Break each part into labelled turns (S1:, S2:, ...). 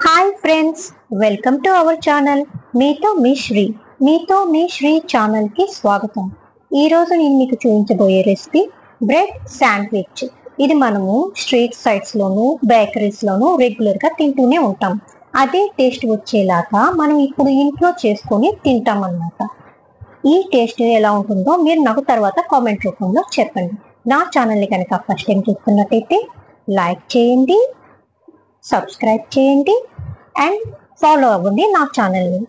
S1: Hi friends, welcome to our channel. మీతో మీ Shri channel కి స్వాగతం. ఈ రోజు నేను మీకు చూపించబోయే రెసిపీ బ్రెడ్ శాండ్విచ్. ఇది మనము స్ట్రీట్ సైడ్స్ లోను బేకరీస్ లోను రెగ్యులర్ గా తింటూనే ఉంటాం. అదే టేస్ట్ వచ్చేలాగా మనం ఇప్పుడు ఇంట్లో చేసుకొని తింటాం అన్నమాట. ఈ టేస్ట్ ఎలా ఉంటుందో మీరు నాకు తర్వాత కామెంట్ రూపంలో చెప్పండి. నా ఛానల్ని కనుక ఫస్ట్ టైం చూస్తున్నట్టయితే లైక్ చేయండి, సబ్స్క్రైబ్ చేయండి అండ్ ఫాలో అవ్వండి నా ఛానల్ని.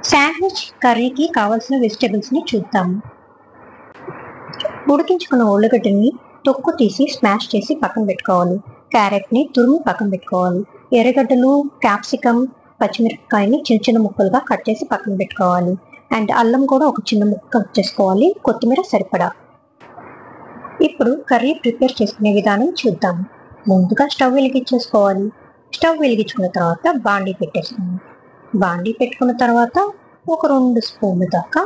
S1: శాండ్విచ్ కర్రీకి కావాల్సిన వెజిటబుల్స్ని చూద్దాము. ఉడికించుకున్న ఉల్లిగడ్డని తొక్కు తీసి స్మాష్ చేసి పక్కన పెట్టుకోవాలి. క్యారెట్ని తురిమి పక్కన పెట్టుకోవాలి. ఎర్రగడ్డలు, క్యాప్సికమ్, పచ్చిమిరపకాయని చిన్న చిన్న ముక్కలుగా కట్ చేసి పక్కన పెట్టుకోవాలి. అండ్ అల్లం కూడా ఒక చిన్న ముక్క కట్ చేసుకోవాలి. కొత్తిమీర సరిపడా. ఇప్పుడు కర్రీ ప్రిపేర్ చేసుకునే విధానం చూద్దాము. ముందుగా స్టవ్ వెలిగించేసుకోవాలి. స్టవ్ వెలిగించుకున్న తర్వాత బాండీ పెట్టేసుకుందాం. బాండీ పెట్టుకున్న తర్వాత ఒక 2 స్పూన్ల దాకా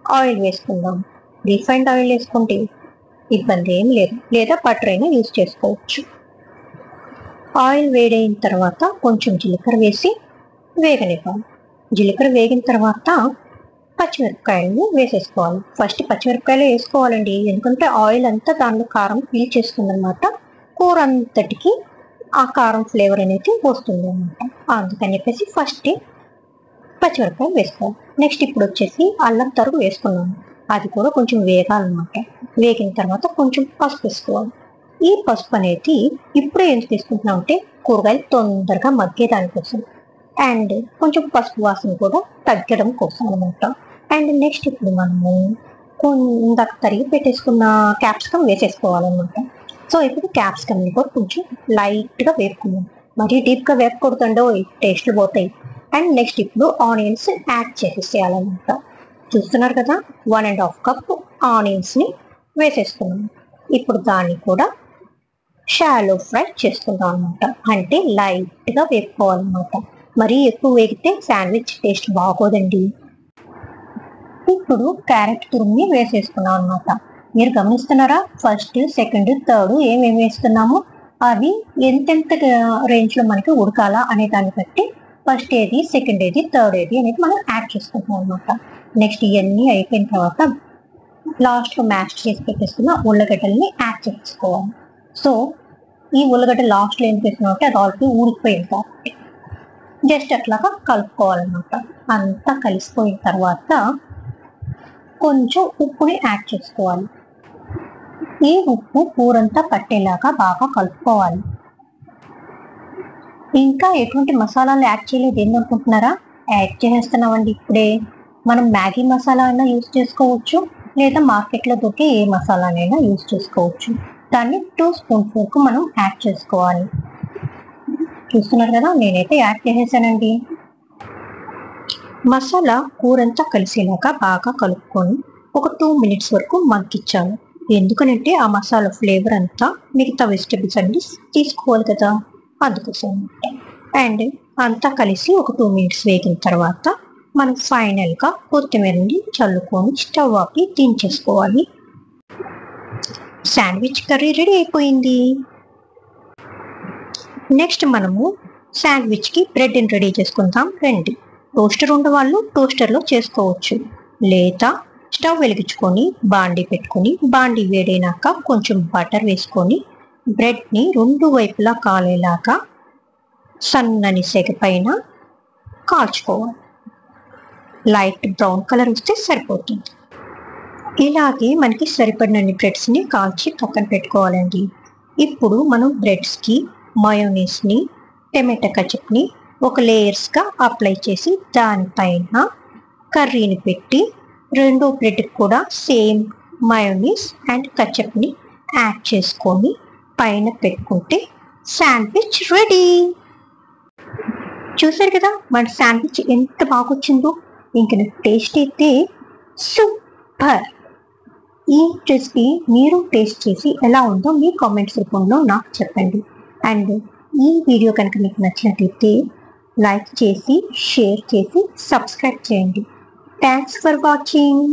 S1: ఆయిల్ వేసుకుందాం. రిఫైన్డ్ ఆయిల్ వేసుకుంటే ఇబ్బంది ఏం లేదు, లేదా బటర్ అయినా యూజ్ చేసుకోవచ్చు. ఆయిల్ వేడైన తర్వాత కొంచెం జీలకర్ర వేసి వేగనివ్వాలి. జీలకర్ర వేగిన తర్వాత పచ్చిమిరపకాయలను వేసేసుకోవాలి. ఫస్ట్ పచ్చిమిరపకాయలు వేసుకోవాలండి, ఎందుకంటే ఆయిల్ అంతా దానిలో కారం ఫీల్ చేస్తుంది అనమాట. కూర అంతటికి ఆ కారం ఫ్లేవర్ అనేది వస్తుంది అనమాట. అందుకని చెప్పేసి ఫస్ట్ పచ్చిమిరపకాయలు వేసుకోవాలి. నెక్స్ట్ ఇప్పుడు వచ్చేసి అల్లం తరుగు వేసుకున్నాము. అది కూడా కొంచెం వేగాలన్నమాట. వేగిన తర్వాత కొంచెం పసుపు వేసుకోవాలి. ఈ పసుపు అనేది ఇప్పుడే ఎందుకు తీసుకుంటున్నాం అంటే కూరగాయలు తొందరగా మగ్గేదానికోసం అండ్ కొంచెం పసుపు వాసన కూడా తగ్గడం కోసం అనమాట. అండ్ నెక్స్ట్ ఇప్పుడు మనము ఇందాక తరిగి పెట్టేసుకున్న క్యాప్సికమ్ వేసేసుకోవాలన్నమాట. సో ఇప్పుడు క్యాప్సికమ్ని కూడా కొంచెం లైట్గా వేపుకుందాం. మరీ డీప్గా వేపకూడదండో టేస్ట్లు పోతాయి. అండ్ నెక్స్ట్ ఇప్పుడు ఆనియన్స్ యాడ్ చేసేసేయాలన్నమాట. చూస్తున్నారు కదా, 1.5 కప్ ఆనియన్స్ని వేసేసుకున్నాం. ఇప్పుడు దాన్ని కూడా షాలో ఫ్రై చేసుకుందాం అనమాట. అంటే లైట్గా వేపుకోవాలన్నమాట. మరీ ఎక్కువ వేగితే శాండ్విచ్ టేస్ట్ బాగోదండి. ఇప్పుడు క్యారెట్ తురుముని వేసేసుకున్నాం అనమాట. మీరు గమనిస్తున్నారా, ఫస్ట్, సెకండ్, థర్డ్ ఏమేమి వేస్తున్నామో అవి ఎంతెంత రేంజ్లో మనకి ఉడకాలా అనే దాన్ని బట్టి ఫస్ట్ ఏది, సెకండ్ ఏది, థర్డ్ ఏది అనేది మనం యాడ్ చేసుకుంటాం అనమాట. నెక్స్ట్ ఇవన్నీ అయిపోయిన తర్వాత లాస్ట్లో మ్యాష్ చేసి పెట్టేసుకున్న ఉల్లగడ్డల్ని యాడ్ చేసుకోవాలి. సో ఈ ఉల్లగడ్డ లాస్ట్లో ఏం చేస్తున్నాం అంటే అది ఆల్రెడీ ఊడిపోయింది కాబట్టి జస్ట్ అట్లాగా కలుపుకోవాలన్నమాట. అంతా కలిసిపోయిన తర్వాత కొంచెం ఉప్పుని యాడ్ చేసుకోవాలి. ఈ ఉప్పు కూరంతా పట్టేలాగా బాగా కలుపుకోవాలి. ఇంకా ఎటువంటి మసాలాలు యాడ్ చేయలేదు ఏందనుకుంటున్నారా? యాడ్ చేసేస్తున్నామండి ఇప్పుడే. మనం మ్యాగీ మసాలా అయినా యూజ్ చేసుకోవచ్చు, లేదా మార్కెట్లో దొరికే ఏ మసాలానైనా యూజ్ చేసుకోవచ్చు. దాన్ని 2 స్పూన్స్ వరకు మనం యాడ్ చేసుకోవాలి. చూస్తున్నారు కదా, నేనైతే యాడ్ చేసేసానండి. మసాలా కూరంతా కలిసేలాగా బాగా కలుపుకొని ఒక 2 మినిట్స్ వరకు మగ్గించాలి. ఎందుకనంటే ఆ మసాలా ఫ్లేవర్ అంతా మిగతా వెజిటబుల్స్ అన్ని తీసుకోవాలి కదా, అందుకోసం. అండ్ అంతా కలిసి ఒక 2 మినిట్స్ వేగిన తర్వాత మనం ఫైనల్గా కొత్తిమీరని చల్లుకొని స్టవ్ ఆపి దించేసుకోవాలి. శాండ్విచ్ కర్రీ రెడీ అయిపోయింది. నెక్స్ట్ మనము శాండ్విచ్కి బ్రెడ్ని రెడీ చేసుకుందాం రండి. టోస్టర్ ఉన్న వాళ్ళు టోస్టర్లో చేసుకోవచ్చు, లేదా స్టవ్ వెలిగించుకొని బాండీ పెట్టుకొని బాండీ వేడైనాక కొంచెం బటర్ వేసుకొని బ్రెడ్ని 2 వైపులా కాలేలాగా సన్నని సెగ పైన కాల్చుకోవాలి. లైట్ బ్రౌన్ కలర్ వస్తే సరిపోతుంది. ఇలాగే మనకి సరిపడినన్ని బ్రెడ్స్ని కాల్చి పక్కన పెట్టుకోవాలండి. ఇప్పుడు మనం బ్రెడ్స్కి మయోనీస్ని, టమాటా కచప్ని ఒక లేయర్స్గా అప్లై చేసి దానిపైన కర్రీని పెట్టి రెండో బ్రెడ్కి కూడా సేమ్ మయోనీస్ అండ్ కచప్ని యాడ్ చేసుకొని పైన పెట్టుకుంటే శాండ్విచ్ రెడీ. చూసారు కదా మన శాండ్విచ్ ఎంత బాగొచ్చిందో. ఇంక టేస్ట్ అయితే సూపర్. ఈ రెసిపీ మీరు టేస్ట్ చేసి ఎలా ఉందో మీ కామెంట్స్ రూపంలో నాకు చెప్పండి. అండ్ ఈ వీడియో కనుక మీకు నచ్చినట్లయితే లైక్ చేసి, షేర్ చేసి, సబ్స్క్రైబ్ చేయండి. Thanks for watching.